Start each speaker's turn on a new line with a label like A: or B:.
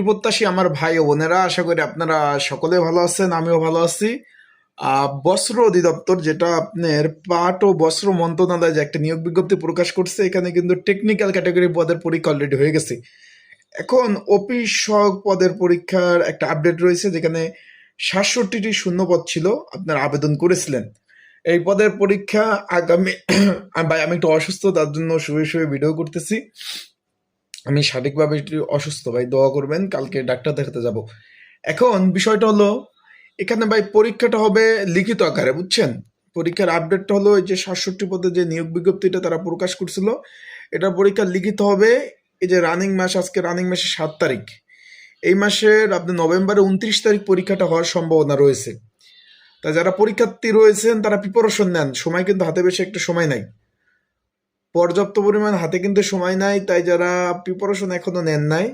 A: প্রত্যাশী আমার ভাই ও বোনেরা, আশা করি আপনারা সকলে ভালো আছেন, আমিও ভালো আছি। বস্ত্র অধিদপ্তর, যেটা আপনার পাট ও বস্ত্র মন্ত্রণালয় যে একটা নিয়োগ বিজ্ঞপ্তি প্রকাশ করছে, এখানে কিন্তু টেকনিক্যাল ক্যাটাগরি পদের পরীক্ষা অলরেডি হয়ে গেছে। এখন অফিস সহক পদের পরীক্ষার একটা আপডেট রয়েছে, যেখানে 67টি শূন্য পদ ছিল, আপনারা আবেদন করেছিলেন। এই পদের পরীক্ষা আগামী ভাই, আমি একটু অসুস্থ, তার জন্য শুয়ে শুয়ে ভিডিও করতেছি। আমি সঠিকভাবে একটু অসুস্থ ভাই, দোয়া করবেন, কালকে ডাক্তার দেখাতে যাব। এখন বিষয়টা হলো, এখানে ভাই পরীক্ষাটা হবে লিখিত আকারে, বুঝছেন? পরীক্ষার আপডেটটা হলো, এই যে 67 পদে যে নিয়োগ বিজ্ঞপ্তিটা তারা প্রকাশ করছিল, এটা পরীক্ষা লিখিত হবে। এই যে রানিং মাস, আজকে রানিং মাসের 7 তারিখ, এই মাসের আপনি নভেম্বরের 29 তারিখ পরীক্ষাটা হওয়ার সম্ভাবনা রয়েছে। তা যারা পরীক্ষার্থী রয়েছেন তারা প্রিপারেশন নেন, সময় কিন্তু হাতে বেশি একটা সময় নাই, পর্যাপ্ত পরিমাণ হাতে কিন্তু সময় নাই। তাই যারা প্রিপারেশন এখনো নেন নাই,